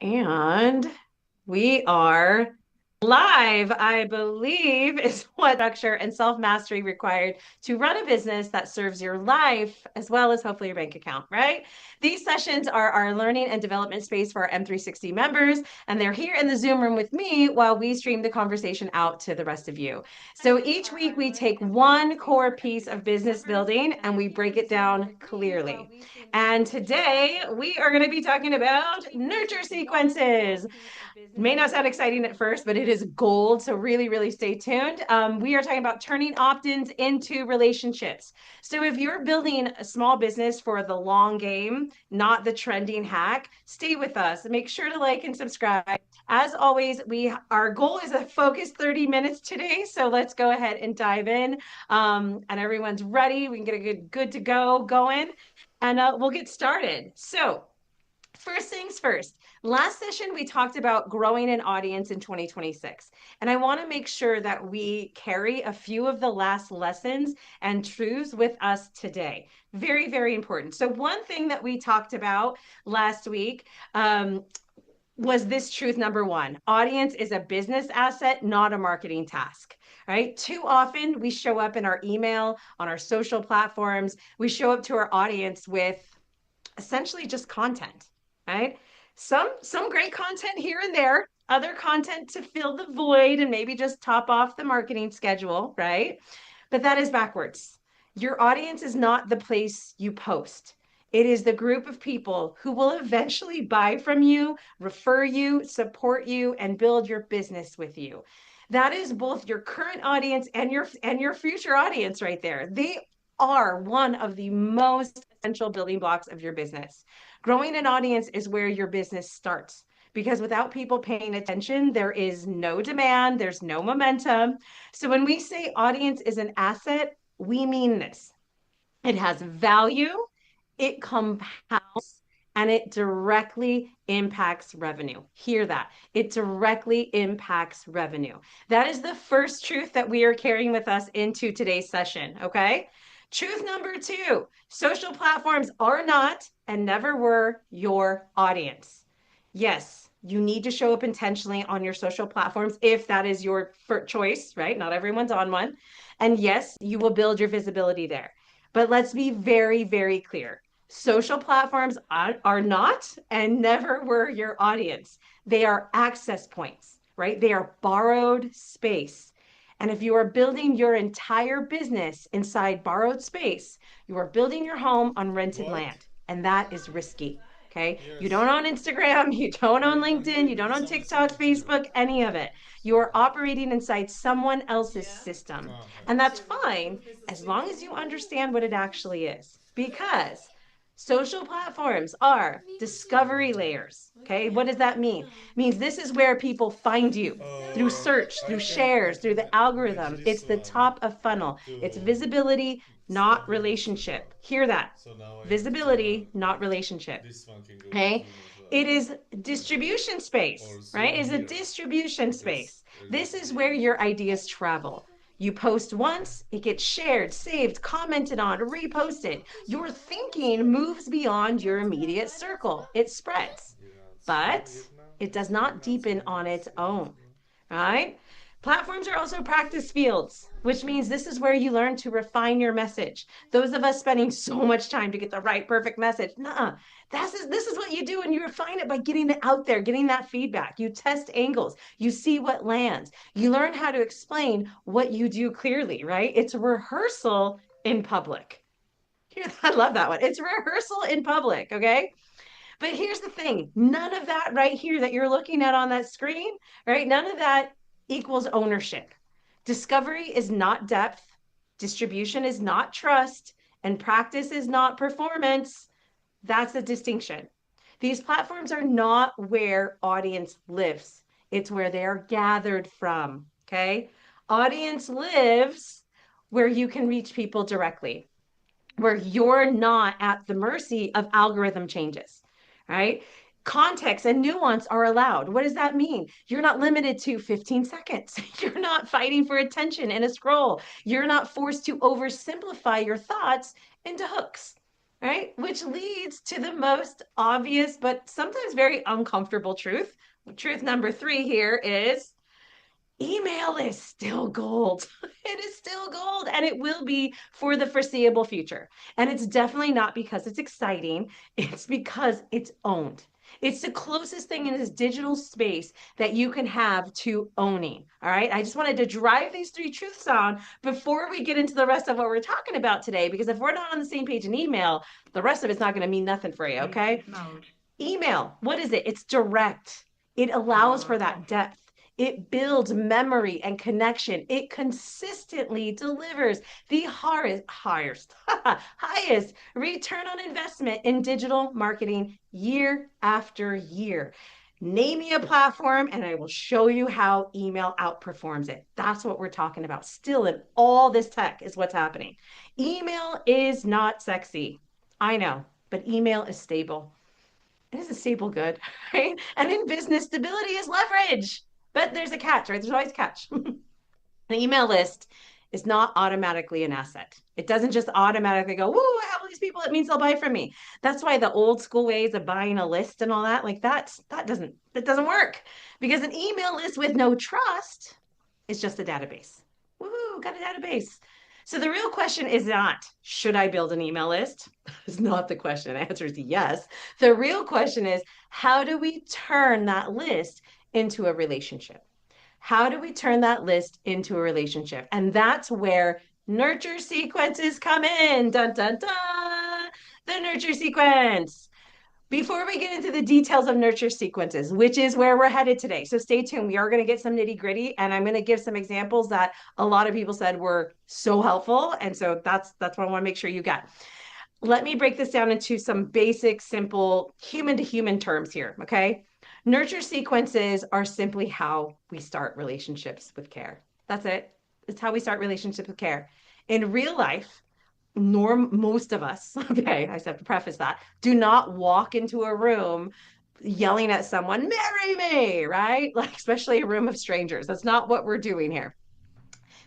And we are live, I believe, is what structure and self mastery required to run a business that serves your life as well as hopefully your bank account, right? These sessions are our learning and development space for our M360 members, and they're here in the Zoom room with me while we stream the conversation out to the rest of you. So each week we take one core piece of business building and we break it down clearly. And today we are going to be talking about nurture sequences. May not sound exciting at first, but it is gold. So really, really stay tuned. We are talking about turning opt-ins into relationships. So if you're building a small business for the long game, not the trending hack, stay with us. Make sure to like and subscribe. As always, our goal is a focused 30 minutes today. So let's go ahead and dive in. And everyone's ready. We can get a good to go going, and we'll get started. So first things first, last session we talked about growing an audience in 2026. And I want to make sure that we carry a few of the last lessons and truths with us today. Very, very important. So, one thing that we talked about last week was this truth number one: audience is a business asset, not a marketing task. Right? Too often we show up in our email, on our social platforms, we show up to our audience with essentially just content, right? Some great content here and there, other content to fill the void and maybe just top off the marketing schedule, right? But that is backwards. Your audience is not the place you post. It is the group of people who will eventually buy from you, refer you, support you, and build your business with you. That is both your current audience and your future audience right there. They are one of the most essential building blocks of your business. Growing an audience is where your business starts, because without people paying attention, there is no demand, there's no momentum. So when we say audience is an asset, we mean this. It has value, it compounds, and it directly impacts revenue. Hear that. It directly impacts revenue. That is the first truth that we are carrying with us into today's session, okay? Truth number two: social platforms are not and never were your audience. Yes, you need to show up intentionally on your social platforms if that is your choice, right? Not everyone's on one. And yes, you will build your visibility there. But let's be very, very clear. Social platforms are not and never were your audience. They are access points, right? They are borrowed space. And if you are building your entire business inside borrowed space, you are building your home on rented What? land. And that is risky. Okay. You Yes. don't own Instagram, you don't own I LinkedIn, you agree. don't own It's only TikTok, something to do. Facebook, any of it. You are operating inside someone else's system. And Okay. that's fine as long as you understand what it actually is. Because social platforms are discovery layers. Okay. What does that mean? It means this is where people find you through search, through I shares, through can the imagine algorithm. this It's the one top of funnel. It's to visibility, not stop doing this as well. relationship. Hear that. So now I have to Visibility, not like relationship. this one can go to Okay. Zoom as well. It is distribution space, Or right? Zoom It is a here distribution because space. there This is is the where your ideas travel. You post once, it gets shared, saved, commented on, reposted. Your thinking moves beyond your immediate circle. It spreads, but it does not deepen on its own, right? Platforms are also practice fields, which means this is where you learn to refine your message. Those of us spending so much time to get the right perfect message, nah, this is what you do, and you refine it by getting it out there, getting that feedback. You test angles, you see what lands, you learn how to explain what you do clearly, right? It's a rehearsal in public. I love that one. It's rehearsal in public, okay? But here's the thing: none of that right here that you're looking at on that screen, right? None of that equals ownership. Discovery is not depth, distribution is not trust, and practice is not performance. That's the distinction. These platforms are not where audience lives, it's where they are gathered from. Okay. Audience lives where you can reach people directly, where you're not at the mercy of algorithm changes, right? Context and nuance are allowed. What does that mean? You're not limited to 15 seconds. You're not fighting for attention in a scroll. You're not forced to oversimplify your thoughts into hooks, right? Which leads to the most obvious, but sometimes very uncomfortable truth. Truth number three here is email is still gold. It is still gold and it will be for the foreseeable future. And it's definitely not because it's exciting, it's because it's owned. It's the closest thing in this digital space that you can have to owning. All right. I just wanted to drive these three truths on before we get into the rest of what we're talking about today. Because if we're not on the same page in email, the rest of it's not going to mean nothing for you. Okay. Bluetooth mode. Email, what is it? It's direct. It allows Power for that off. depth. It builds memory and connection. It consistently delivers the highest return on investment in digital marketing year after year. Name me a platform and I will show you how email outperforms it. That's what we're talking about. Still, in all this tech, is what's happening. Email is not sexy. I know, but email is stable. It is a staple good, right? And in business, stability is leverage. But there's a catch, right? There's always a catch. An email list is not automatically an asset. It doesn't just automatically go, woo, I have all these people. It means they'll buy from me. That's why the old school ways of buying a list and all that, like that doesn't work. Because an email list with no trust is just a database. Woohoo, got a database. So the real question is not, should I build an email list? It's not the question. The answer is yes. The real question is, how do we turn that list into a relationship? How do we turn that list into a relationship? And that's where nurture sequences come in. Dun, dun, dun. The nurture sequence. Before we get into the details of nurture sequences, which is where we're headed today. So stay tuned. We are going to get some nitty gritty and I'm going to give some examples that a lot of people said were so helpful. And so that's what I want to make sure you get. Let me break this down into some basic, simple human to human terms here. Okay. Nurture sequences are simply how we start relationships with care. That's it. It's how we start relationships with care. In real life, most of us, okay, I just have to preface that, do not walk into a room yelling at someone, marry me, right? Like, especially a room of strangers. That's not what we're doing here.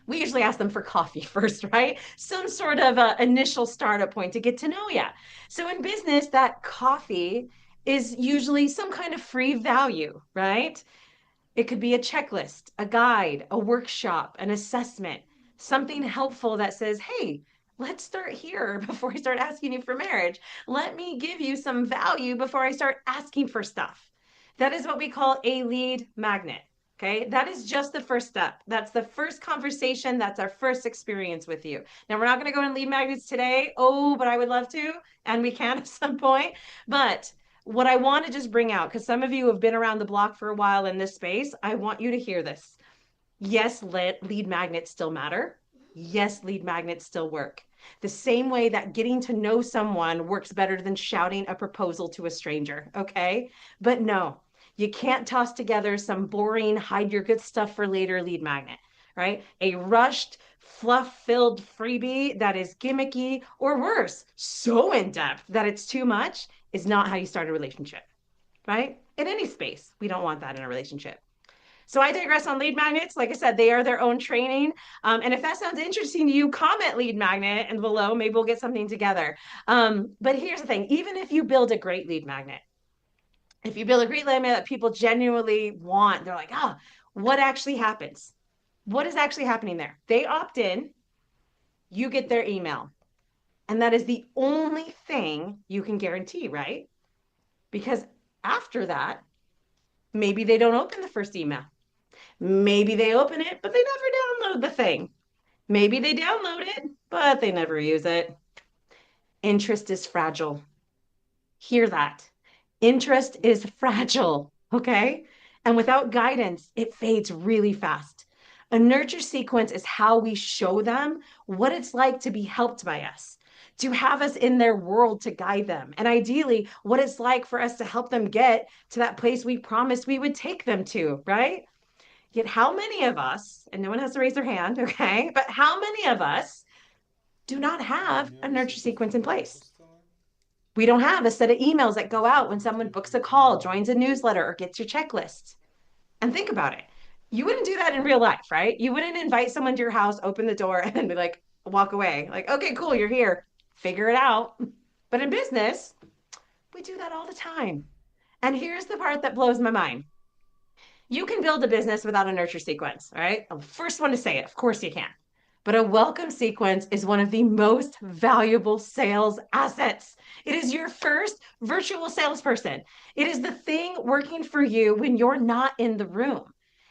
We usually ask them for coffee first, right? Some sort of initial startup point to get to know you. So in business, that coffee is usually some kind of free value, right? It could be a checklist, a guide, a workshop, an assessment, something helpful that says, hey, let's start here before I start asking you for marriage. Let me give you some value before I start asking for stuff. That is what we call a lead magnet. Okay, that is just the first step. That's the first conversation. That's our first experience with you. Now, we're not going to go in lead magnets today. Oh, but I would love to, and we can at some point. But what I want to just bring out, because some of you have been around the block for a while in this space, I want you to hear this. Yes, lead magnets still matter. Yes, lead magnets still work. The same way that getting to know someone works better than shouting a proposal to a stranger, okay? But no, you can't toss together some boring, hide your good stuff for later lead magnet, right? A rushed, fluff filled freebie that is gimmicky or worse, so in depth that it's too much is not how you start a relationship, right? In any space, we don't want that in a relationship. So I digress on lead magnets. Like I said, they are their own training. And if that sounds interesting to you, comment lead magnet and below. Maybe we'll get something together. But here's the thing: even if you build a great lead magnet, if you build a great lead magnet that people genuinely want, they're like, ah, what actually happens? What is actually happening there? They opt in, you get their email. And that is the only thing you can guarantee, right? Because after that, maybe they don't open the first email. Maybe they open it, but they never download the thing. Maybe they download it, but they never use it. Interest is fragile. Hear that. Interest is fragile, okay? And without guidance, it fades really fast. A nurture sequence is how we show them what it's like to be helped by us, to have us in their world to guide them, and ideally, what it's like for us to help them get to that place we promised we would take them to, right? Yet, how many of us, and no one has to raise their hand, okay, but how many of us do not have a Signore, nurture siete sequence in fuori place? apposta? We don't have a set of emails that go out when someone Assolutamente books a call, joins a no. newsletter, or gets your checklist. And think about it. You wouldn't do that in real life, right? You wouldn't invite someone to your house, open the door, and then be like, walk away. Like, okay, cool, you're here. Figure it out. But in business, we do that all the time. And here's the part that blows my mind. You can build a business without a nurture sequence, all right? I'm the first one to say it. Of course you can. But a welcome sequence is one of the most valuable sales assets. It is your first virtual salesperson. It is the thing working for you when you're not in the room.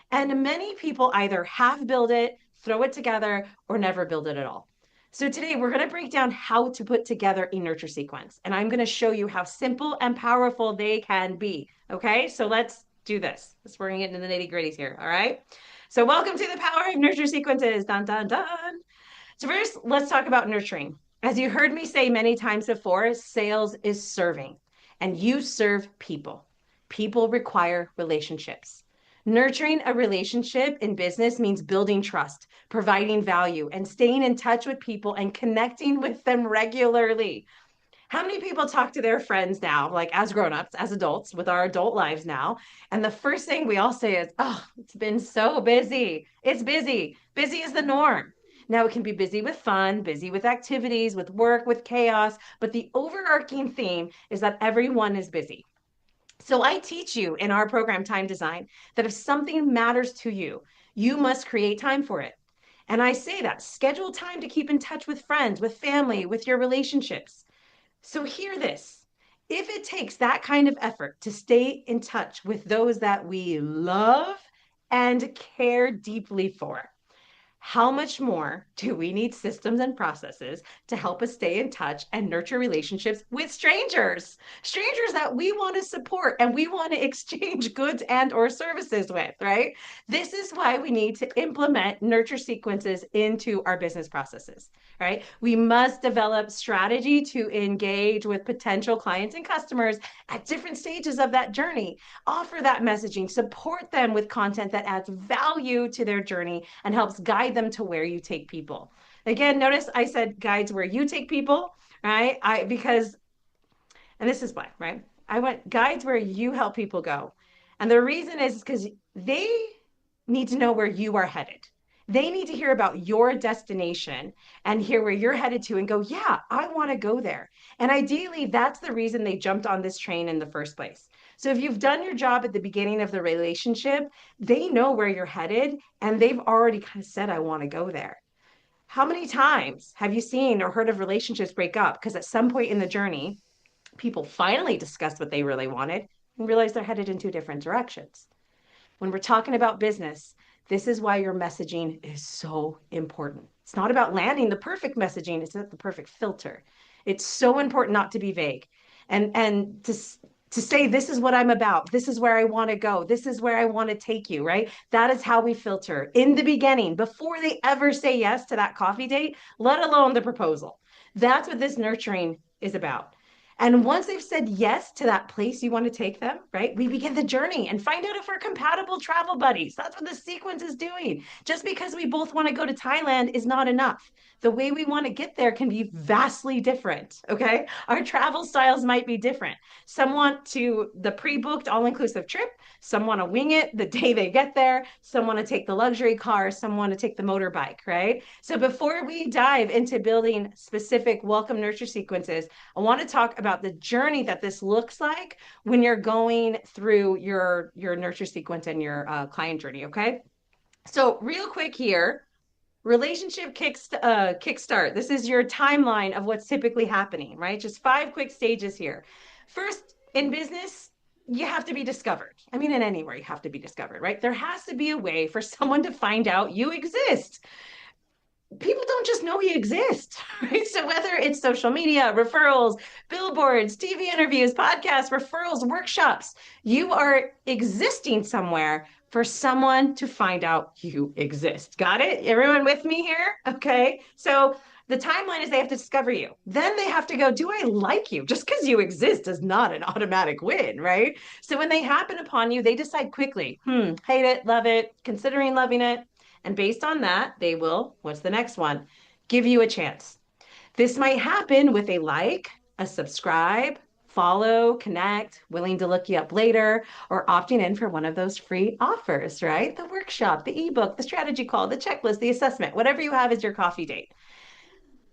And many people either half build it, throw it together, or never build it at all. So today we're going to break down how to put together a nurture sequence. And I'm going to show you how simple and powerful they can be. Okay, so let's do this. We're going to get into the nitty gritties here. All right. So welcome to the power of nurture sequences. Dun, dun, dun. So first, let's talk about nurturing. As you heard me say many times before, sales is serving, and you serve people. People require relationships. Nurturing a relationship in business means building trust, providing value, and staying in touch with people and connecting with them regularly. How many people talk to their friends now, like as grown-ups, as adults, with our adult lives now? And the first thing we all say is, oh, it's been so busy. It's busy. Busy is the norm. Now it can be busy with fun, busy with activities, with work, with chaos, but the overarching theme is that everyone is busy. So I teach you in our program, Time Design, that if something matters to you, you must create time for it. And I say that schedule time to keep in touch with friends, with family, with your relationships. So hear this. If it takes that kind of effort to stay in touch with those that we love and care deeply for, how much more do we need systems and processes to help us stay in touch and nurture relationships with strangers? Strangers that we want to support and we want to exchange goods and or services with, right? This is why we need to implement nurture sequences into our business processes, right? We must develop strategy to engage with potential clients and customers at different stages of that journey. Offer that messaging, support them with content that adds value to their journey and helps guide them to where you take people. Again, notice I said guides where you take people, right? Because, and this is why, right? I went guides where you help people go. And the reason is because they need to know where you are headed. They need to hear about your destination and hear where you're headed to and go, yeah, I want to go there. And ideally, that's the reason they jumped on this train in the first place. So if you've done your job at the beginning of the relationship, they know where you're headed and they've already kind of said, I want to go there. How many times have you seen or heard of relationships break up? Because at some point in the journey, people finally discussed what they really wanted and realized they're headed in two different directions. When we're talking about business, this is why your messaging is so important. It's not about landing the perfect messaging, it's not the perfect filter. It's so important not to be vague and to say this is what I'm about, this is where I want to go, this is where I want to take you, right? That is how we filter in the beginning before they ever say yes to that coffee date, let alone the proposal. That's what this nurturing is about. And once they've said yes to that place you want to take them, right, we begin the journey and find out if we're compatible travel buddies. That's what the sequence is doing. Just because we both want to go to Thailand is not enough. The way we want to get there can be vastly different. Okay. Our travel styles might be different. Some want to the pre booked all inclusive trip. Some want to wing it the day they get there. Some want to take the luxury car. Some want to take the motorbike, right? So before we dive into building specific welcome nurture sequences, I want to talk about the journey that this looks like when you're going through your nurture sequence and your client journey. Okay, so real quick here, relationship kickstart. This is your timeline of what's typically happening, right? Just 5 quick stages here. First, in business, you have to be discovered. I mean, in anywhere, you have to be discovered, right? There has to be a way for someone to find out you exist. People don't just know you exist, right? So whether it's social media, referrals, billboards, TV interviews, podcasts, referrals, workshops, you are existing somewhere for someone to find out you exist. Got it? Everyone with me here? Okay. So the timeline is they have to discover you. Then they have to go, do I like you? Just because you exist is not an automatic win, right? So when they happen upon you, they decide quickly, hate it, love it, considering loving it. And based on that, they will, what's the next one? Give you a chance. This might happen with a like, a subscribe, follow, connect, willing to look you up later, or opting in for one of those free offers, right? The workshop, the ebook, the strategy call, the checklist, the assessment, whatever you have as your coffee date.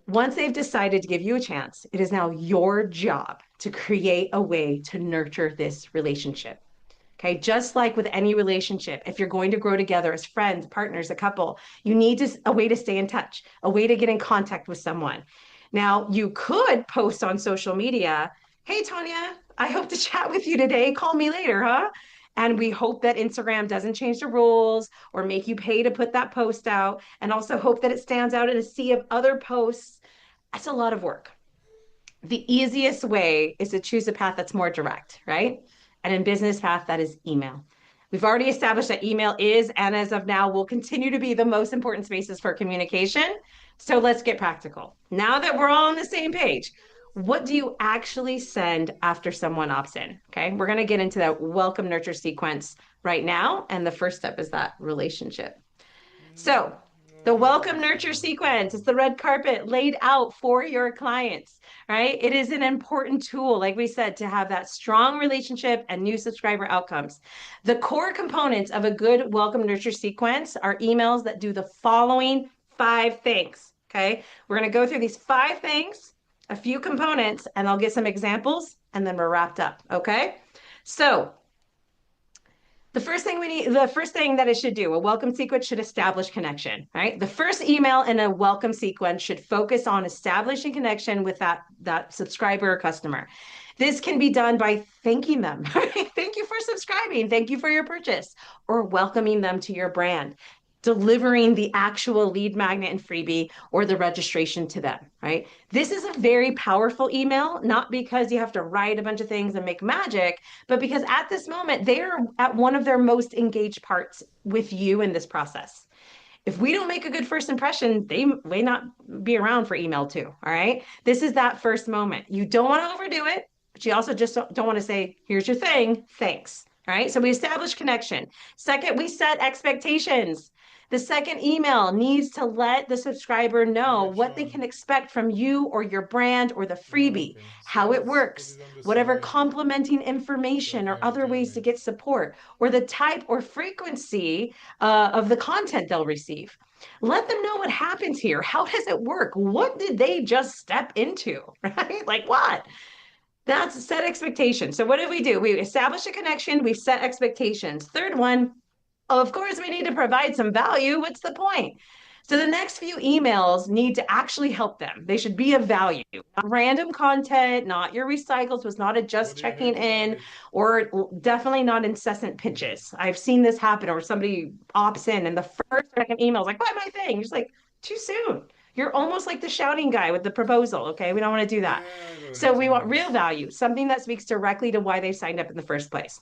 Once they've decided to give you a chance, it is now your job to create a way to nurture this relationship. Okay. Just like with any relationship, if you're going to grow together as friends, partners, a couple, you need a way to stay in touch, a way to get in contact with someone. Now, you could post on social media, "Hey, Tanya, I hope to chat with you today. Call me later, huh?" And we hope that Instagram doesn't change the rules or make you pay to put that post out. And also hope that it stands out in a sea of other posts. That's a lot of work. The easiest way is to choose a path that's more direct, right? And in business path, that is email. We've already established that email is, and as of now, will continue to be the most important spaces for communication. So let's get practical. Now that we're all on the same page, what do you actually send after someone opts in? Okay, we're going to get into that welcome nurture sequence right now. And the first step is that relationship. So, the Okay, welcome nurture understand. sequence is the red carpet laid out for your clients, right? It is an important tool, like we said, to have that strong relationship and new subscriber outcomes. The core components of a good welcome nurture sequence are emails that do the following five things. Okay. We're going to go through these five things, a few components, and I'll get some examples, and then we're wrapped up. Okay. So, the first thing that it should do, a welcome sequence should establish connection, right? The first email in a welcome sequence should focus on establishing connection with that subscriber or customer. This can be done by thanking them. Right? Thank you for subscribing. Thank you for your purchase, or welcoming them to your brand, delivering the actual lead magnet and freebie or the registration to them, right? This is a very powerful email, not because you have to write a bunch of things and make magic, but because at this moment, they are at one of their most engaged parts with you in this process. If we don't make a good first impression, they may not be around for email too. All right. This is that first moment. You don't want to overdo it, but you also just don't want to say, "Here's your thing. Thanks." All right. So we establish connection. Second, we set expectations. The second email needs to let the subscriber know what they Objection. can expect from you or your brand or the freebie, Okay, so how it let's put works, it on the whatever side. complementing So I information or can other return ways to it. get support, or the type or frequency of the content they'll receive. Let them know what happens here. How does it work? What did they just step into? Right? Like what? That's set expectations. So what did we do? We established a connection. We set expectations. Third one, of course, we need to provide some value. What's the point? So the next few emails need to actually help them. They should be of value, not random content, not your recycles, was not a What just do you hate checking about in, it? or definitely not incessant pitches. I've seen this happen, or somebody opts in and the first or second email is like, "Buy my thing." You're just like, too soon. You're almost like the shouting guy with the proposal. Okay. We don't want to do that. Yeah, I got So it we want real almost. value, something that speaks directly to why they signed up in the first place.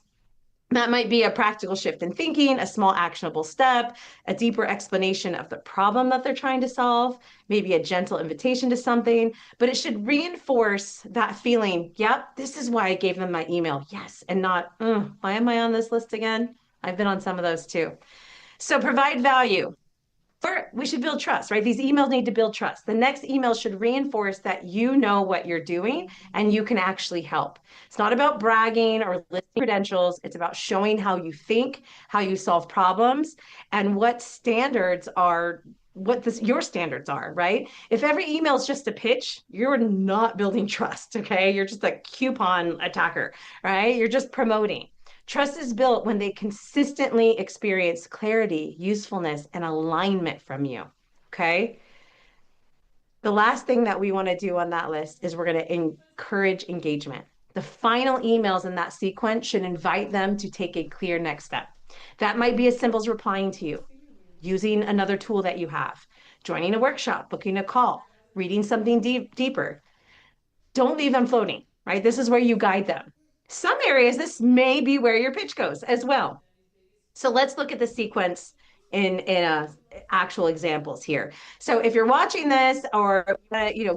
That might be a practical shift in thinking, a small actionable step, a deeper explanation of the problem that they're trying to solve, maybe a gentle invitation to something, but it should reinforce that feeling, "Yep, this is why I gave them my email." Yes, and not, "Why am I on this list again?" I've been on some of those too. So provide value. We should build trust, right? These emails need to build trust. The next email should reinforce that you know what you're doing and you can actually help. It's not about bragging or listing credentials. It's about showing how you think, how you solve problems, and what standards are, your standards are, right? If every email is just a pitch, you're not building trust, okay? You're just a coupon attacker, right? You're just promoting. Trust is built when they consistently experience clarity, usefulness, and alignment from you. Okay. The last thing that we want to do on that list is we're going to encourage engagement. The final emails in that sequence should invite them to take a clear next step. That might be as simple as replying to you, using another tool that you have, joining a workshop, booking a call, reading something deeper. Don't leave them floating, right? This is where you guide them. Some areas, this may be where your pitch goes as well. So let's look at the sequence in actual examples here. So if you're watching this, or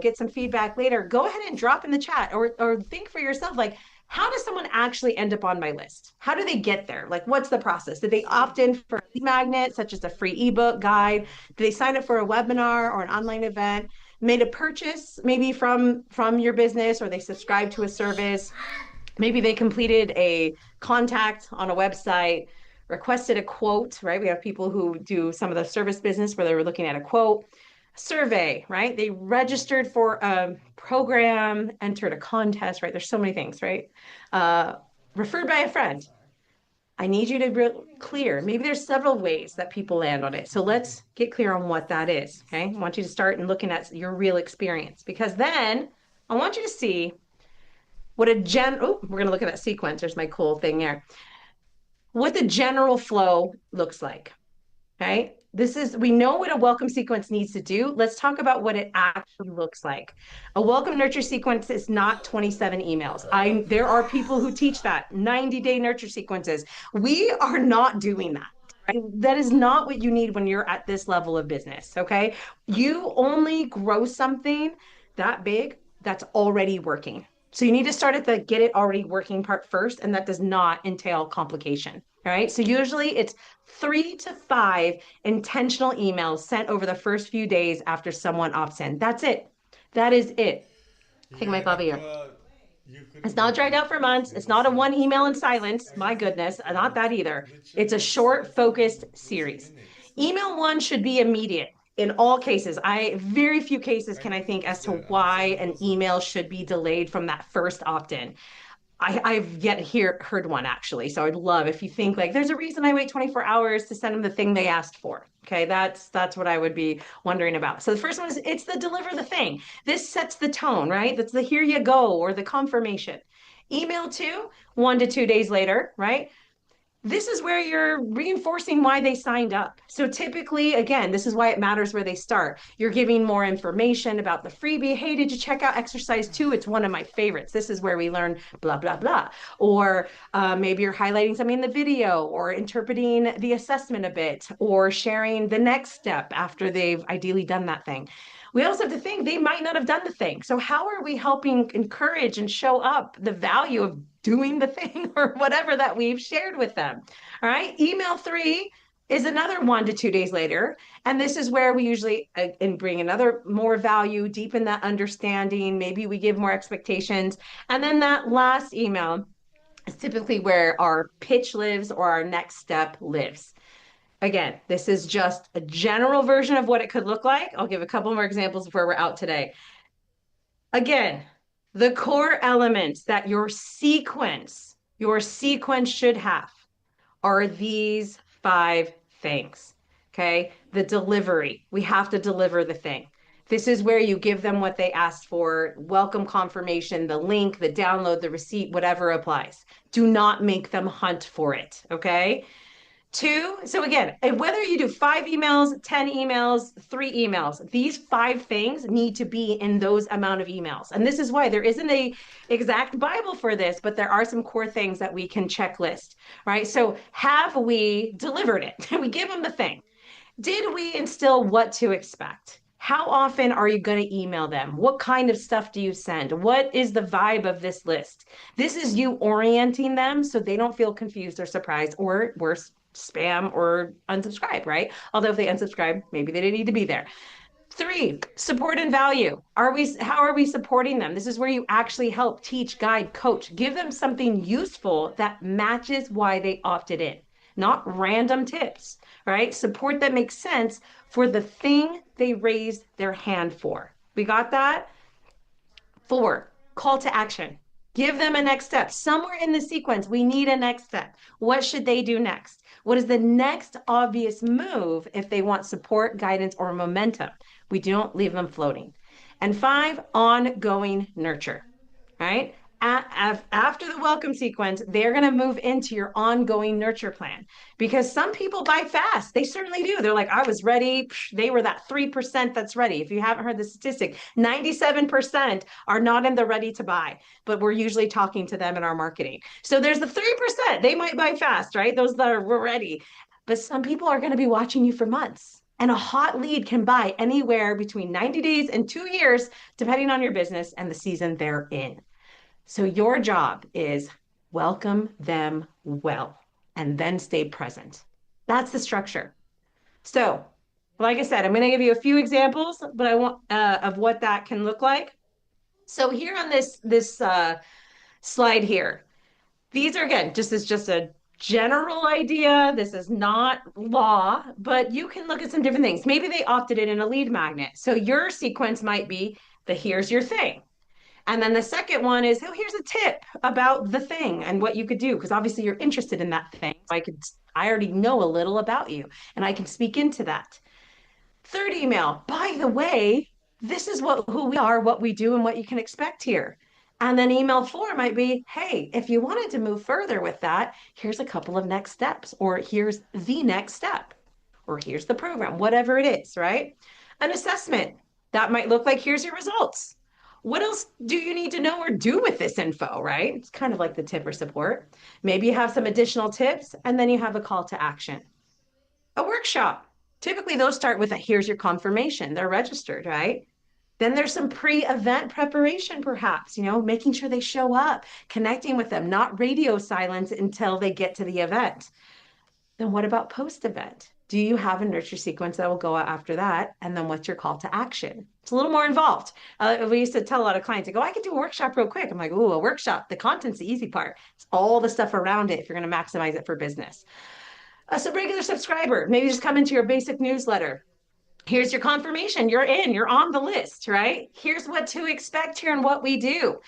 get some feedback later, go ahead and drop in the chat, or think for yourself, like, how does someone actually end up on my list? How do they get there? Like, what's the process? Did they opt in for a lead magnet, such as a free ebook guide? Did they sign up for a webinar or an online event? Made a purchase maybe from your business, or they subscribed to a service? Maybe they completed a contact on a website, requested a quote, right? We have people who do some of the service business where they were looking at a quote. Survey, right? They registered for a program, entered a contest, right? There's so many things, right? Uh, Referred by a friend. I need you to be clear. Maybe there's several ways that people land on it. So let's get clear on what that is. Okay. I want you to start and looking at your real experience because then I want you to see what we're going to look at that sequence. There's my cool thing there. What the general flow looks like. Okay. We know what a welcome sequence needs to do. Let's talk about what it actually looks like. A welcome nurture sequence is not 27 emails. There are people who teach that 90-day nurture sequences. We are not doing that. Right? That is not what you need when you're at this level of business. Okay. You only grow something that big that's already working. So you need to start at the get it already working part first, and that does not entail complication. All right. So usually it's 3 to 5 intentional emails sent over the first few days after someone opts in. That's it. That is it. Take my Yeah, coffee here. you It's couldn't not dragged repeat out for months. the It's not a same one email in steps. silence. I My think goodness, not that either. It's a literally short, focused starting those series. minutes. Email one should be immediate in all cases. Very few cases I can I didn't think as to understand. I'm why sorry. an What's that? email should be delayed from that first opt in. I've yet heard one actually. So I'd love if you think like there's a reason I wait 24 hours to send them the thing they asked for. Okay, that's what I would be wondering about. So the first one is it's the deliver the thing. This sets the tone, right? That's the here you go or the confirmation. Email two, 1 to 2 days later, right? This is where you're reinforcing why they signed up. So typically, again, this is why it matters where they start. You're giving more information about the freebie. Hey, did you check out exercise two? It's one of my favorites. This is where we learn blah, blah, blah. Or maybe you're highlighting something in the video or interpreting the assessment a bit or sharing the next step after they've ideally done that thing. We also have to think they might not have done the thing. So, how are we helping encourage and show up the value of doing the thing or whatever that we've shared with them? All right. Email three is another 1 to 2 days later. And this is where we usually bring another more value, deepen that understanding. Maybe we give more expectations. And then that last email is typically where our pitch lives or our next step lives. Again, this is just a general version of what it could look like. I'll give a couple more examples before we're out today. Again, the core elements that your sequence should have are these 5 things. Okay. The delivery. We have to deliver the thing. This is where you give them what they asked for, welcome confirmation, the link, the download, the receipt, whatever applies. Do not make them hunt for it. Okay. Two, so again, whether you do 5 emails, 10 emails, 3 emails, these 5 things need to be in those amount of emails. And this is why there isn't a exact Bible for this, but there are some core things that we can checklist, right? So have we delivered it? We give them the thing. Did we instill what to expect? How often are you going to email them? What kind of stuff do you send? What is the vibe of this list? This is you orienting them so they don't feel confused or surprised or worse, spam or unsubscribe, right? Although if they unsubscribe, maybe they didn't need to be there. Three, support and value. How are we supporting them? This is where you actually help teach, guide, coach, give them something useful that matches why they opted in, not random tips, right? Support that makes sense for the thing they raised their hand for. We got that? Four, call to action. Give them a next step. Somewhere in the sequence, we need a next step. What should they do next? What is the next obvious move if they want support, guidance, or momentum? We don't leave them floating. And five, ongoing nurture, right? After the welcome sequence, they're going to move into your ongoing nurture plan because some people buy fast. They certainly do. They're like, I was ready. They were that 3% that's ready. If you haven't heard the statistic, 97% are not in the ready to buy, but we're usually talking to them in our marketing. So there's the 3%. They might buy fast, right? Those that are ready. But some people are going to be watching you for months. And a hot lead can buy anywhere between 90 days and 2 years, depending on your business and the season they're in. So your job is welcome them well and then stay present. That's the structure. So, like I said, I'm going to give you a few examples, but I want of what that can look like. So here on this slide here, these are again just as just a General idea. This is not law, but you can look at some different things. Maybe they opted in a lead magnet. So your sequence might be the here's your thing. And then the second one is, oh, here's a tip about the thing and what you could do. Because obviously you're interested in that thing. I already know a little about you and I can speak into that. Third email, by the way, this is who we are, what we do, and what you can expect here. And then email four might be, hey, if you wanted to move further with that, here's a couple of next steps, or here's the next step, or here's the program, whatever it is, right? An assessment that might look like here's your results. What else do you need to know or do with this info, right? It's kind of like the tip or support. Maybe you have some additional tips, and then you have a call to action. A workshop. Typically, those start with a here's your confirmation. They're registered, right? Then there's some pre-event preparation, perhaps, making sure they show up, connecting with them, not radio silence until they get to the event. Then what about post-event? Do you have a nurture sequence that will go out after that? And then what's your call to action? It's a little more involved. We used to tell a lot of clients, I could do a workshop real quick. I'm like, ooh, a workshop. The content's the easy part. It's all the stuff around it if you're going to maximize it for business. So regular subscriber, maybe just come into your basic newsletter. Here's your confirmation. You're in, you're on the list, right? Here's what to expect here and what we do.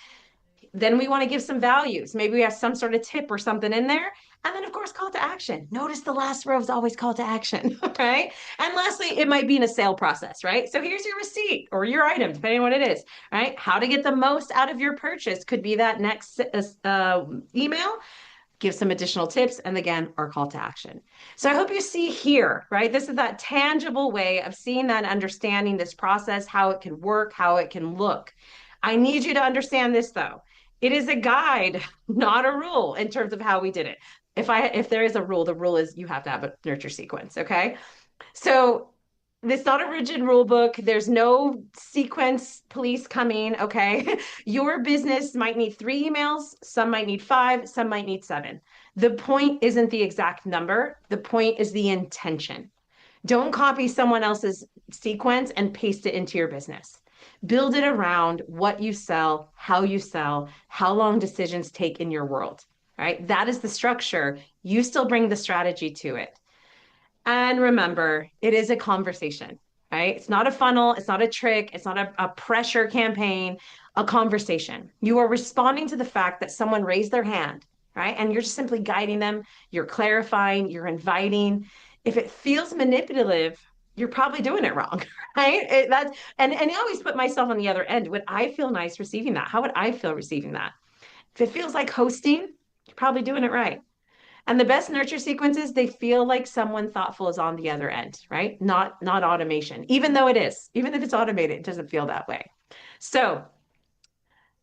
Then we want to give some values. Maybe we have some sort of tip or something in there. And then, of course, call to action. Notice the last row is always call to action, right? And lastly, it might be in a sale process, right? So here's your receipt or your item, depending on what it is, right? How to get the most out of your purchase could be that next email. Give some additional tips, and again, our call to action. So I hope you see here, right? This is that tangible way of seeing that, understanding this process, how it can work, how it can look. I need you to understand this though. It is a guide, not a rule in terms of how we did it. If there is a rule, the rule is you have to have a nurture sequence, okay? So it's not a rigid rule book. There's no sequence police coming. Okay. Your business might need 3 emails. Some might need 5. Some might need 7. The point isn't the exact number. The point is the intention. Don't copy someone else's sequence and paste it into your business. Build it around what you sell, how long decisions take in your world, right? That is the structure. You still bring the strategy to it. And remember, it is a conversation, right? It's not a funnel, it's not a trick, it's not a pressure campaign, a conversation. You are responding to the fact that someone raised their hand, right? And you're just simply guiding them, you're clarifying, you're inviting. If it feels manipulative, you're probably doing it wrong, right? And I always put myself on the other end. Would I feel nice receiving that? How would I feel receiving that? If it feels like hosting, you're probably doing it right. And the best nurture sequences, they feel like someone thoughtful is on the other end, right? Not automation. Even though it is, even if it's automated, it doesn't feel that way. So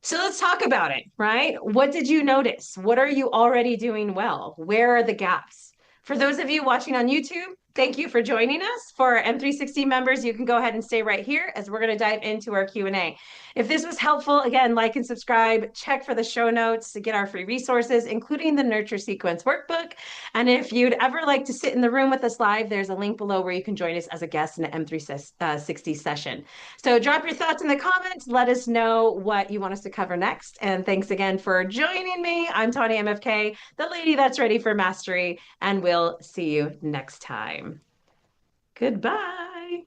so let's talk about it, right? What did you notice? What are you already doing well? Where are the gaps? For those of you watching on YouTube, thank you for joining us. For our M360 members, you can go ahead and stay right here as we're going to dive into our Q&A. If this was helpful, again, like and subscribe, check for the show notes to get our free resources, including the Nurture Sequence Workbook. And if you'd ever like to sit in the room with us live, there's a link below where you can join us as a guest in an M360 session. So drop your thoughts in the comments. Let us know what you want us to cover next. And thanks again for joining me. I'm Tawny MFK, the lady that's ready for mastery, and we'll see you next time. Goodbye.